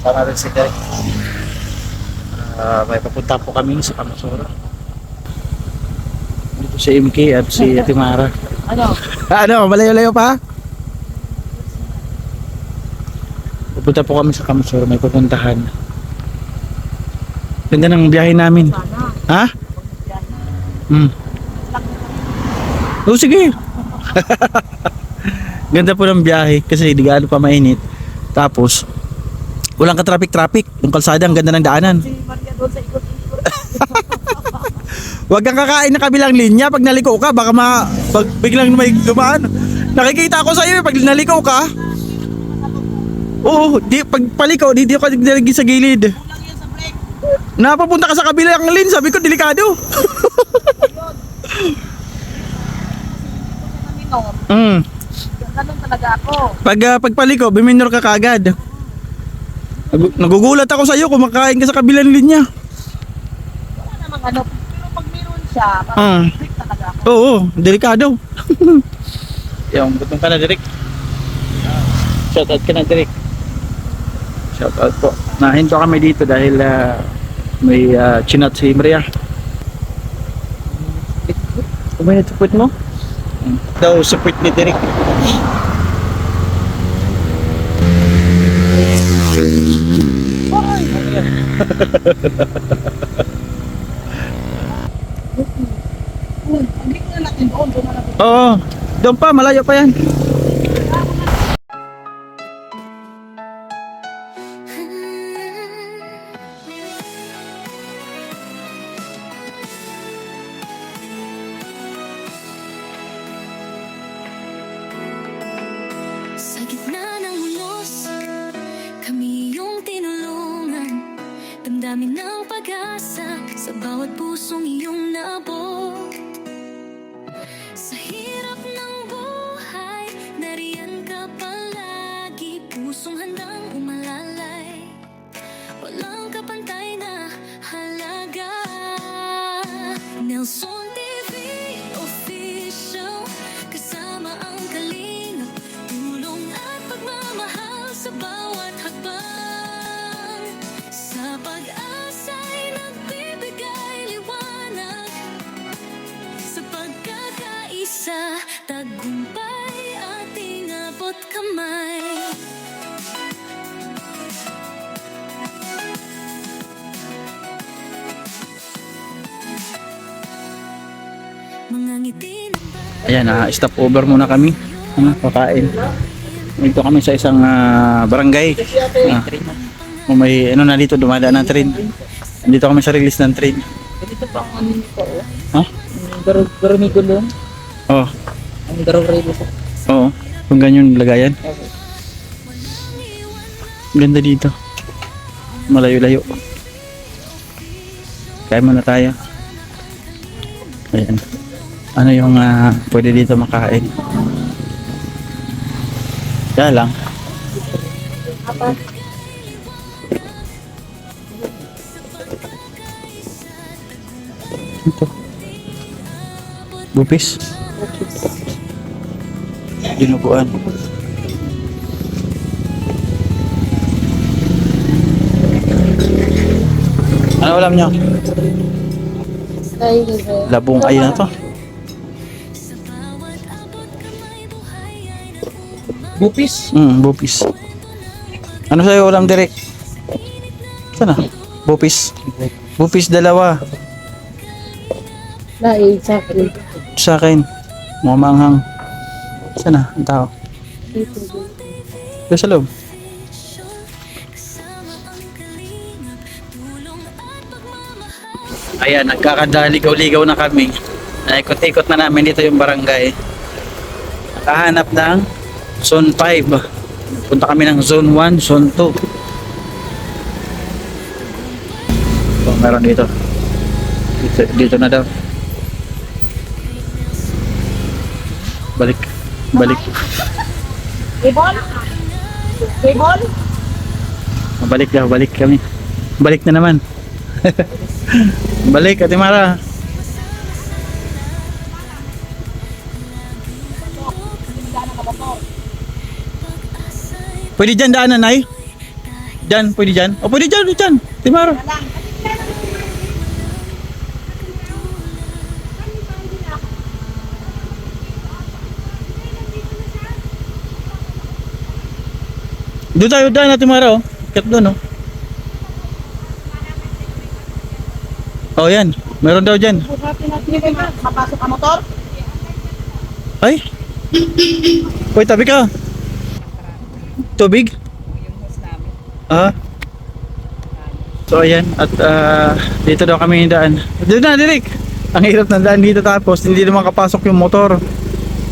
Tama rin si Derek. May papunta po kami sa Kamasura. Dito si MK at si Ate Mara. Ano? Malayo-layo pa? Pupunta po kami sa Kamasura, may pupuntahan. Ganda ng biyahe namin. Ha? Oh, sige. Ganda po ng biyahe kasi di gaano pa mainit. Tapos walang ka-traffic. Yung kalsada ang ganda ng daanan. Huwag kang kakain na kabilang linya pag naliko ka, baka pag biglang may dumaan. Nakikita ko sa iyo pag naliko ka. Oo, pag paliko, di ka nilagay sa gilid. Napapunta ka sa kabilang lane, sabi ko delikado. Ganun talaga ako. Pag paliko, biminor ka kagad. Nagugulat ako sa iyo kung makain ka sa kabilang linya. Wala namang ano. Pero pag meron siya, parang strict talaga ako. Oo, delikado. Yung butong ka na, Derek. Shoutout ka na, Derek. Shoutout po. Nahinto kami dito dahil may chinat si Maria. Kumaya support mo? Daw support ni Derek. Hindi ko na natin doon na natin. Oo, doon pa, malayo pa yan. Sa gitna ng unos, kami yung tinulungan. Damdamin ng pag-asa sa bawat pusong iyong naabot. Sa hirap ng buhay, nariyan ka palagi. Pusong handang umalalay, walang kapantay na halaga. Nelson TV Official, kasama ang kalingap, tulong at pagmamahal sa bawat hakbang. Sa pag-asa'y nagbibigay liwanag, sa pagkakaisa, tagumpay ating abot kamay. Mga ngiti ng Ayan, stop over muna kami. Kakain. Dito kami sa isang barangay. May ano na dito, dumadaan ng train. Dito kami sa release ng train. Dito pa ang ano ko. Ha? Garo may gulong. Oo. Ang garo release. Oo. Kung ganyan lagayan. Ganda dito. Malayo-layo. Kaya muna tayo. Ayan. Ano yung pwede dito makain? Kaya lang. Ito. Bupis. Dinuguan. Ano alam nyo? Labong ay na to. Bupis. Bupis. Ano sa'yo ulam, Derek? Sana? Bupis. Bupis dalawa. Lai, sakit. Sa akin. Mga manghang. Sana? Ang tao. Doon sa loob. Ayan, nagkakadaligaw-ligaw na kami. Naikot-ikot na namin dito yung barangay. Nakahanap ng Zone 5. Punta kami ng Zone 1, Zone 2. So, meron dito. Dito na daw. Balik. Cable? Cable? Balik daw, balik kami. Balik na naman. Balik, Ate Mara. Pwede dyan daanan, Nay? Dyan, pwede dyan. O, pwede dyan, pwede dyan. Timara. Doon tayo, daan natin Timara, oh. Kat doon, oh. Oh, yan. Meron daw dyan. Mapasok ang motor? Ay. Uy, tabi ka. Tubig? Ah. So ayan, at dito daw kami daan. Doon na, Derek. Ang hirap ng daan dito tapos hindi naman kapasok yung motor.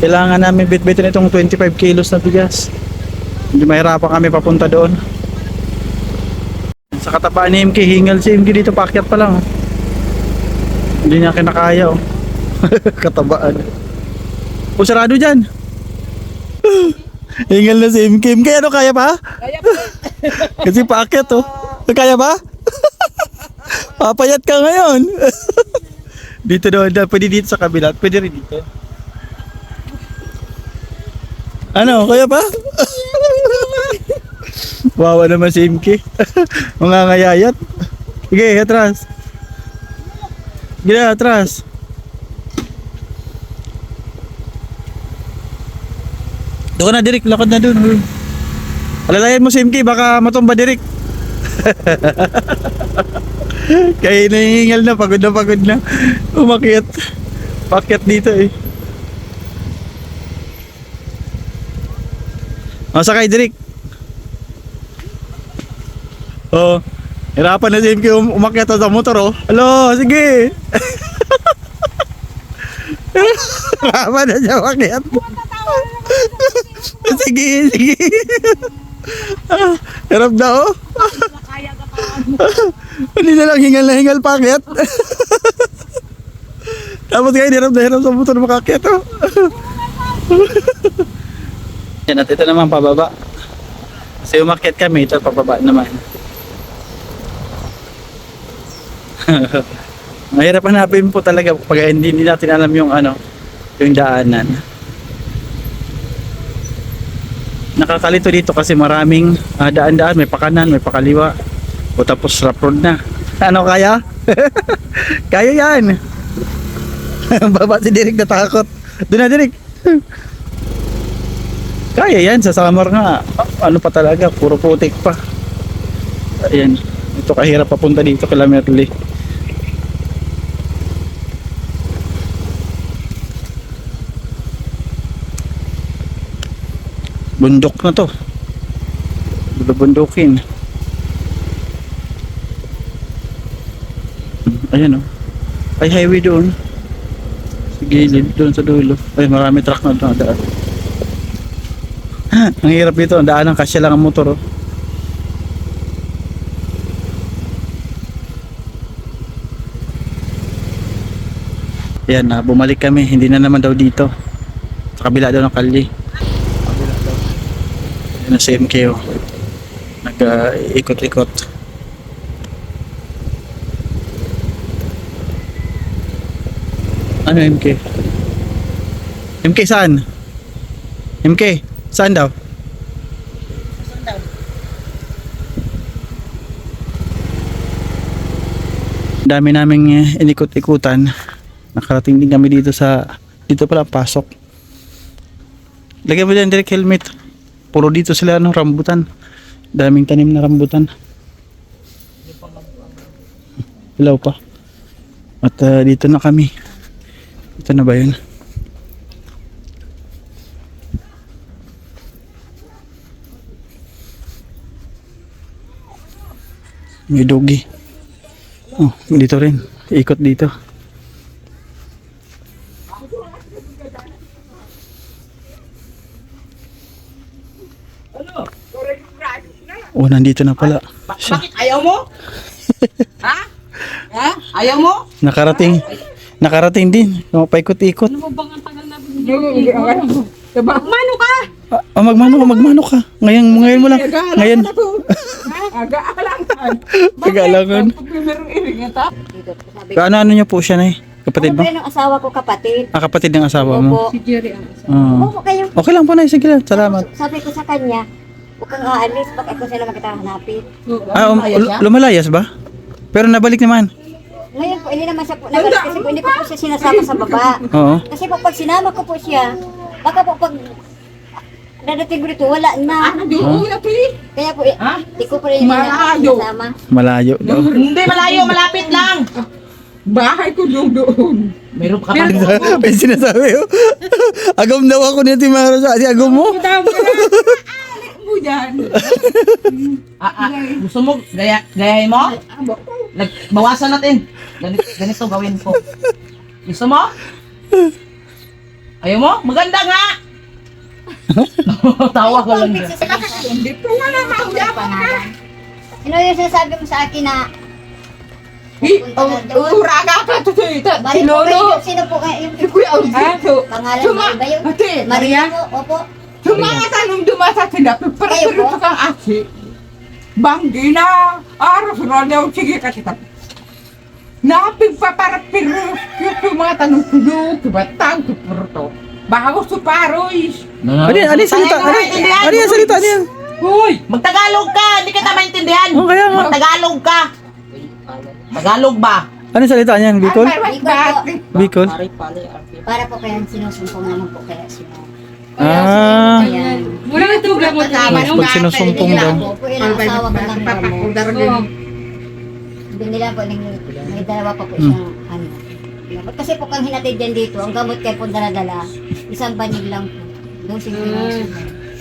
Kailangan namin bit-bitin itong 25 kilos na bigas. Hindi mahirapan kami papunta doon. Sa katapaan ni MK, hingal si MK dito, paakyat pa lang. Hindi niya kinakaya, oh. Katabaan. O, sarado dyan. Hingal na si MK. MK, ano, kaya pa? Kaya pa. Kasi paakyat, oh. Kaya ba? Papayat ka ngayon. Dito daw, pwede dito sa kabila. Pwede rin dito. Ano, kaya pa? Wawa naman si MK. Mga ngayayat. Sige, atras. Sige, atras. Doon ka na, Derek. Lakad na doon. Alalayan mo si MK, baka matumba, Derek. Kaya nahingal na, pagod na pagod na. Umakyat. Pakyat dito eh. Masakay, Derek. Oh, hirapan na si MK umakyat sa motor, oh. Hello, sige. Hirapan na siya umakyat. Sige, sige. Hirap na, oh. Kaya ka pa. Hindi na lang hingal na hingal pakyat. Tapos ngayon hirap na hirap sa motor makakyat, oh. Yan, at ito naman pababa. Kasi umakyat kami, ito pababa naman. Mahirap hanapin po talaga pag hindi natin alam yung ano, yung daanan. Nakakalito dito kasi maraming daan-daan, may pakanan, may pakaliwa. O tapos rough road na. Ano kaya? Kaya yan. Baba si Derek natakot. Doon na, Derek. Kaya yan, sa summer nga. Ano pa talaga, puro putik pa. Ayan. Ito kahirap papunta dito kay Merle. Bundok na to. Bundukin. Ayan, oh. Ay, highway doon. Sa gilid, doon sa dulo. Ay, marami truck na doon daan. Ang hirap dito, ang daan ng kasya lang ang motor, oh. Ayan, bumalik kami. Hindi na naman daw dito. Sa kabila daw ng kali. Kabila daw. Ayan na si MK, oh. Nag-ikot-ikot. Ano MK? MK saan? MK, saan daw? Dami naming inikot-ikutan. Nakarating din kami dito dito pala pasok. Lagyan mo dyan direct helmet. Puro dito sila rambutan. Daming tanim na rambutan. Ilaw pa. At dito na kami. Ito na ba yun? May dogi. Oh, dito rin. Ikot dito. Oh, nandito na pala. Siya. Bakit ayaw mo? Ha? Ha? Ayaw mo? Nakarating din. Paikot-ikot. Magmano ka? Magmano ka. Ngayon mo lang. Ngayon. Aga-alangan. Bakit? Ano niyo po siya na eh? Kapatid mo? Ano ng asawa ko, kapatid? Kapatid ng asawa mo? Opo. Si Jerry ang asawa. Opo kayo. Okay lang po na. Sige lang. Salamat. Sabi ko sa kanya, Huwag kang aalis, baka ako sila magkatahanapin. Lumalayas ba? Pero nabalik naman. Ngayon po, hindi naman siya po nagalit kasi po hindi ko po siya sinasama sa baba. Oo. Kasi po pag sinama ko po siya, baka po pag dadating ko dito, wala na. Kaya po, di ko po rin sinasama. Malayo daw. Hindi, malayo, malapit lang. Bahay ko doon. Meron pa ka May sinasabi oh. Agam daw ako nito yung mga si agam mo. Mo yan. Gusto mo, gayahin mo? Bawasan natin. Ganito gawin ko. Gusto mo? Ayaw mo? Maganda nga! Tawa ka lang dyan. Hindi po wala mahulap ka. Ano yung sinasabi mo sa akin na Uraga ka to ito. balik po kayo, sino po kayo? Si Kuya Audito. Pangalan mo ba yun? Ate, Maria po, opo. Sumangata nung dumasa sila. Para Kayo po? pero kang asi. Banggi na. Aras na sige kasi tapos. Napig pa para pero yung tumata nung tulog. Batang kupurto. Bago su parois. Ano yung salita? Ano yung salita niya? Hoy! Magtagalog ka! Hindi kita maintindihan! Oh, kaya nga. Magtagalog ka! Tagalog ba? Ano yung salita niyan? Bicol? Bicol? Para po kaya sinusumpong naman po kaya sino. Ah. Wala na ito gamot naman. Pag sinusumpong daw. Po ilang asawa ko lang gamot. Hindi nila po, may dalawa pa po siyang ano. Gamot. Kasi po kang hinatid dyan dito, ang gamot kayo po dala-dala, isang banig lang po. Doon siya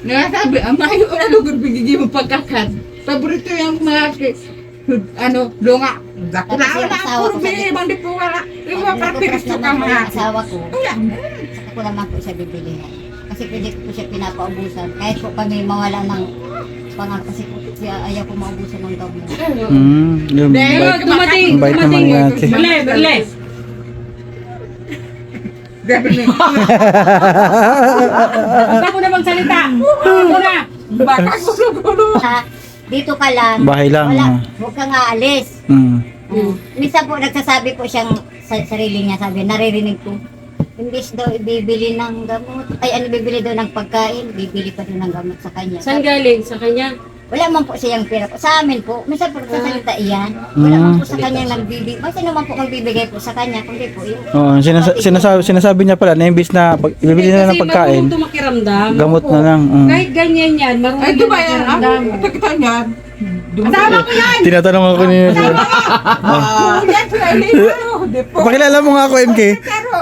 Nakasabi, ang mayo na lugar bigigyan mo pagkakan. Paborito yung mga lunga. Tapos Wala yung na asawa ako, ko sabi ibang di po wala. Yung mga Pag parpiris naman ka po mga. yung asawa ko, Wala. saka ko naman po siya bibilihan. Kasi pwede ko po siya pinapaubusan. Kahit po kami mawala ng pangako kasi po siya ayaw ko maubusan ng gamot. Yung bait. Dumating. Ang bait naman ni ate. Berle. Grabe na. Ako na magsalita. Ako na. Baka gulo-gulo. Ha? Dito ka lang. Bahay lang. Wala. Huwag kang aalis. Minsan po nagsasabi po siyang sa sarili niya, sabi, naririnig ko. Imbis daw ibibili ng gamot, bibili daw ng pagkain, bibili pa din ng gamot sa kanya. Saan galing? Sa kanya? Wala man po siyang pera po. Sa amin po, minsan po nagsasalita iyan. Wala man po sa kanya nagbibigay. Kasi naman po magbibigay po sa kanya, kundi po yung Oo, sinasabi niya pala na imbis na bibili na ng pagkain, marunong makiramdam. gamot na lang. Kahit ganyan yan, marunong Ay, di ba yan? makiramdam. Ito kita niyan. Kasama ko yan! Tinatanong ako ni Yan sila di po. Pakilala mo nga ako, MK.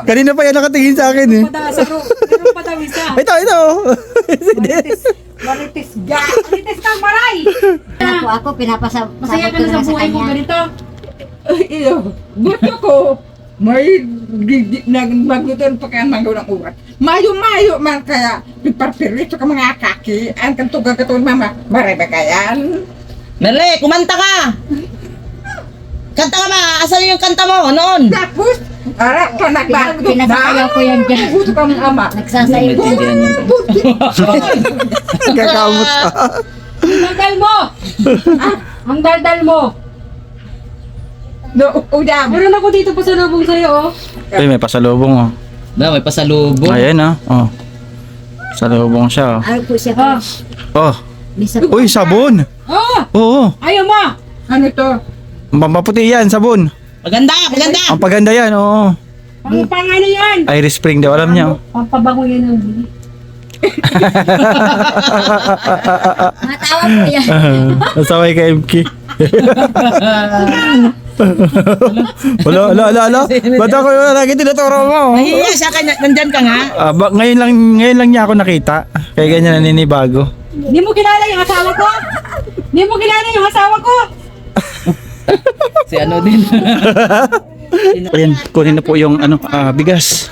Kanina pa yan nakatingin sa akin eh. Padasaro. Meron pa daw isa. Ito. Marites ga. Marites kang maray! Kaya po ako, pinapasabot Masaya ka ko na sa na sa buhay mo kanya. ganito. Iyo. Gusto ko. May nagmagutan pa kaya ng urat. Mayo-mayo man kaya. Piparpirito ka mga kaki. Ang kantugan mama. Marebe kayan. Merle, kumanta ka! Kanta ka ba? Asan yung kanta mo noon? Tapos, ara ka nagbago. Pinasasayaw ko yan dyan. Gusto ka mga ama. Nagsasayaw ko. Gagamot pa. Ang daldal mo! Ang daldal mo! No, udam. Meron ako dito pa sa lubong sa'yo, oh. Ay, may pasalubong oh. Na, may pasalubong. Ayan ah. Oh. Pasalubong siya Ano po siya Ah. oh. Oh. Misa Uy, sabon. Oh! Oo. Ayaw mo! Ano to? Maputi yan, sabon. Maganda, maganda! Ang paganda yan, oo. Pang ano yan? Iris Spring daw, alam niya. Oh. Pampabango yan ng bili. Matawa po yan. Nasaway ka, MK. Wala. Ba't ako yung lagi tinuturo mo? Nahihiya siya ka, nandyan ka nga. Ngayon lang niya ako nakita. Kaya ganyan naninibago. Hindi mo kilala yung asawa ko? Hindi mo kilala yung asawa ko? Si ano din. Ayan, kunin na po yung bigas.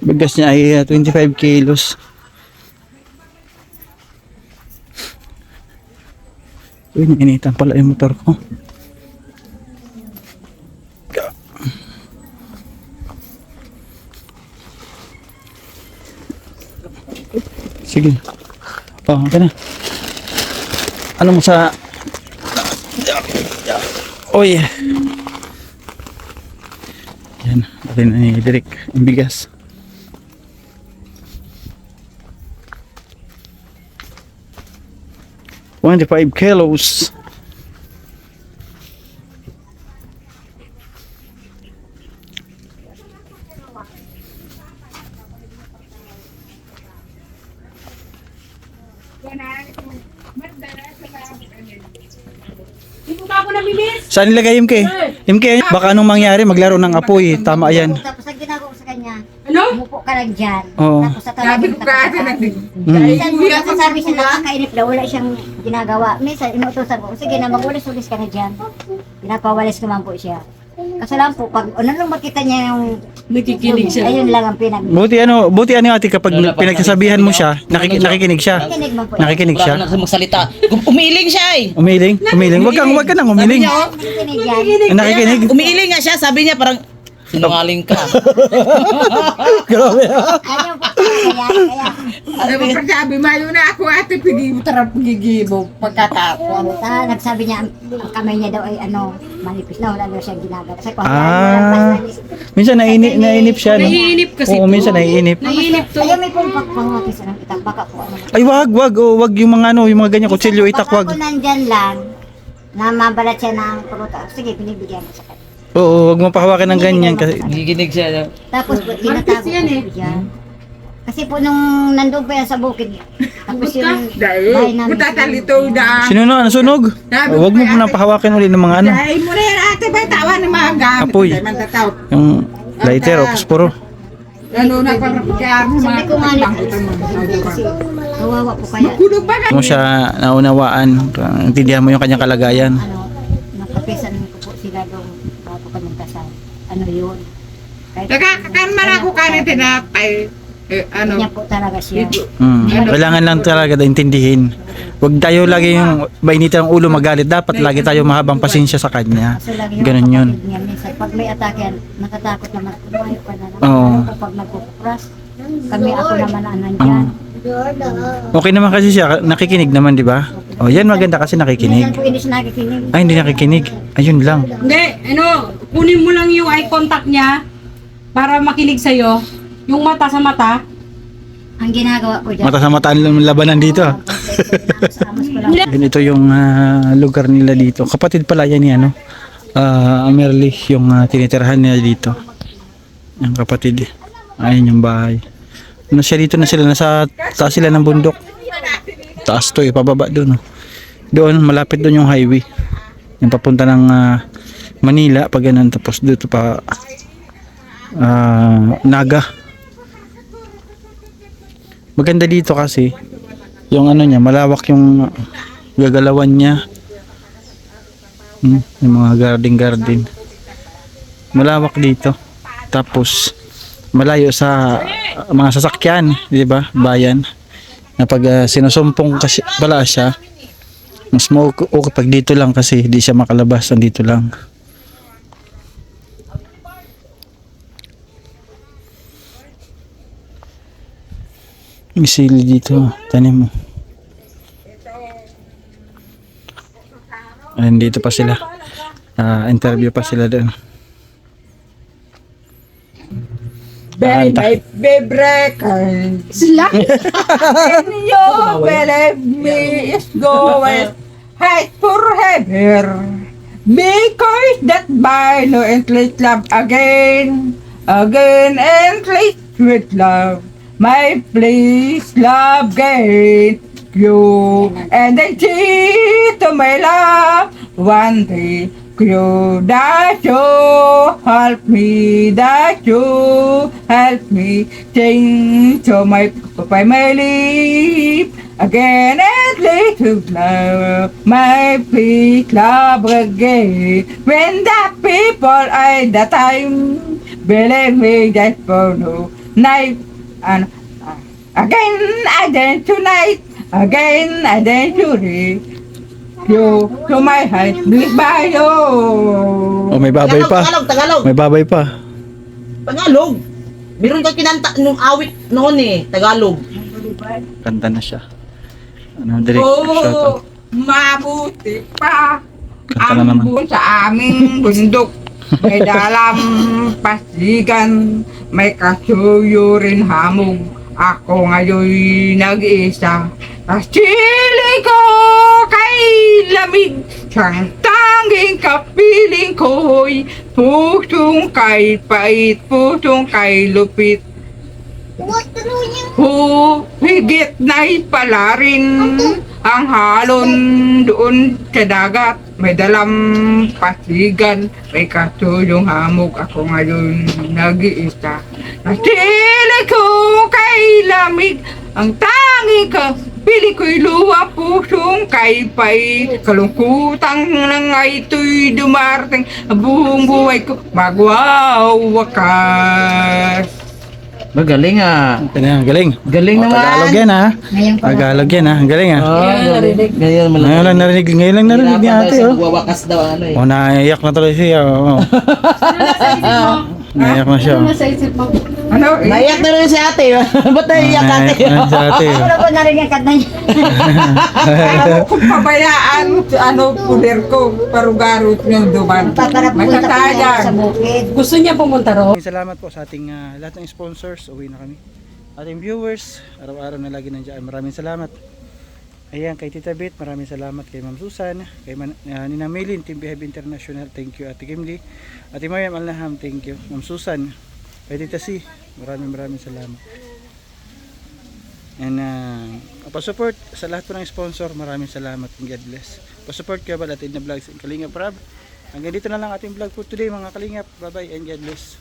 Bigas niya ay 25 kilos. Uy, nainitan pala yung motor ko. Sige. Oh, okay na. Ano mo sa... Oy. Yan, natin na ni Derek ang bigas. 25 kilos. Hindi mo pa ako namilis. Saan nilagay MK? MK, baka anong mangyari, maglaro ng apoy. Tama yan. Tapos ang ginagawa ko sa kanya, Ano? umupo ka lang dyan. Oo. Tapos sa Sabi ko kasi Minsan po nasasabi siya nakakainip daw, wala siyang ginagawa. Minsan inuutosan ko, sige na magwalis-ulis ka na dyan. Pinapawalis naman po siya. Kaso lang po, pag ano lang makita niya yung Nakikinig siya. ayun lang ang pinag... Buti ano ate, kapag pinagsasabihan mo siya, nakikinig siya. Nakikinig man po. Nakikinig siya. Wala na magsalita. Umiiling siya eh. Umiling? Wag ka nang umiling. Nakikinig yan. Nakikinig? Umiiling nga siya, sabi niya parang sinungaling ka. Grabe. Ayaw po kaya. Sabi ko sabi, mayo na ako ate, pigi mo tarap gigibo pagkatapos. Nagsabi niya, ang kamay niya daw ay ano, manipis na, wala daw siyang ginagawa. Kasi kung Minsan naiinip siya, no? Naiinip kasi Oo, to. minsan naiinip. Naiinip to. Ayaw may pong pangwatis ng itak, baka po ano. Ay, wag yung mga ano, yung mga ganyan, kutsilyo, itak, Baka wag. po nandyan lang, na mabalat siya ng pruta. Sige, binibigyan mo sa kanya. Oo, wag mo pahawakan ng ganyan kasi Giginig siya. Tapos po, tinatago yan ko po dyan. Kasi po nung nandun pa yan sa bukid, tapos yung Dahil, bahay namin. mutatalito daan. sino na nasunog? Wag mo nang pahawakin uli ng mga ano, Dahil mo na yan ate, ba tawa ng mga gamit. Apoy. Dahil mantatawag. yung lighter o kusporo. Ano na parang pagkaan ng mga Sabi ko nga kasi kawawa po kaya, kulo pa na. Mo siya naunawaan, intindihan mo yung kanyang kalagayan. ano, nakapesan ko po sila doon bago kami kasal. Ano yun? Kahit Nagkakakan man ako kanin tinapay. Ano, niya po talaga siya. Kailangan lang talaga intindihin. Wag tayo lagi yung mainitan ang ulo magalit. Dapat lagi tayo mahabang pasensya sa kanya. Kaso lagi yung Ganun yun. kapatid niya, minsan pag may atake yan, natatakot naman, kumayo ka na lang. Oo. Ano pag nagpupras, kami ako naman ang nandyan. Okay naman kasi siya, nakikinig naman, di ba? O yan, maganda kasi Minsan nakikinig. po hindi siya nakikinig. Ay, hindi nakikinig. Ayun lang. Hindi, ano, kunin mo lang yung eye contact niya para makinig sa'yo. Yung mata sa mata. Ang ginagawa ko dyan. Mata sa mata ang labanan dito. Amos ko lang. Ito yung lugar nila dito. Kapatid pala yan ni ano. Amerly, yung tinitirahan niya dito. Yung kapatid. Ayun yung bahay. Ano siya dito na sila, nasa taas sila ng bundok. Taas to pababa doon. Doon, malapit doon yung highway. Yung papunta ng Manila, pag ganun. Tapos dito pa Naga. Maganda dito kasi yung ano niya, malawak yung gagalawan niya. Yung mga garden. Malawak dito. Tapos malayo sa mga sasakyan, di ba? Bayan. Na pag sinusumpong kasi pala siya, mas okay pag dito lang kasi hindi siya makalabas, dito lang. May sili dito, tanim mo. And dito pa sila. Interview pa sila doon. Baby, my breaker. Sila? And you believe me is going high forever. Because that by no endless love again and with love. My please love gain you and I see to my love one day you that you help me sing to my family again and little love my please love again when the people at the time believe me that for no night and again tonight again you to my heart please by you. Oh, may babay pa. Tagalog. May babay pa. Tagalog. Meron ka kinanta nung awit noon eh, Tagalog. Kanta na siya. Ano, direct shout out. Oh, mabuti pa Kanta na ang naman. buwan sa aming bundok. May dalam pasigan, may kasuyo rin hamog. Ako ngayon nag-isa, Asili ko kay lamig, siyang tanging kapiling ko'y pusong kay pait, pusong kay lupit. Higit na'y palarin ang halon doon sa dagat. May dalampasigan, may katulong hamog ako ngayon nag-iisa. Nasili ko kay lamig, ang tanging kapiling ko'y luwa, pusong kay pait. Kalungkutang lang ay ito'y dumarating, ang buong buhay ko magwawakas. Magaling ah. Galing. Galing naman. Tagalog yan ha. Ngayon pa lang. Tagalog yan ha. Ang galing ha. Oh, galing. Ngayon Ngayon lang narinig ni ate oh. Wawakas daw ano eh. Oh, naiyak na tuloy siya. Oh. Naiyak na siya. Ano sa isip mo? Ano? Naiyak na rin si ate. Ba't naiyak ate? Naiyak na si ate. oh. Ano ko narinig ang kanta niya? Ano kung pabayaan, puder ko, parugarot yung duman. Paparap po sa Magkasayang. bukid. Gusto niya pumunta ro? Salamat po sa ating lahat ng sponsors. Uwi na kami. Ating viewers, araw-araw na lagi nandiyan. Maraming salamat. Ayan, kay Tita Beth, maraming salamat kay Ma'am Susan, kay Nina Melin, Team Behave International, thank you. Ate Kimli, Ate Mariam Alnaham, thank you. Ma'am Susan, kay Tita C, maraming salamat. And pa-support sa lahat po ng sponsor, maraming salamat and God bless. Pa-support kayo ba natin na vlogs and Kalingap Rab. Hanggang dito na lang ating vlog for today mga Kalingap. Bye bye and God bless.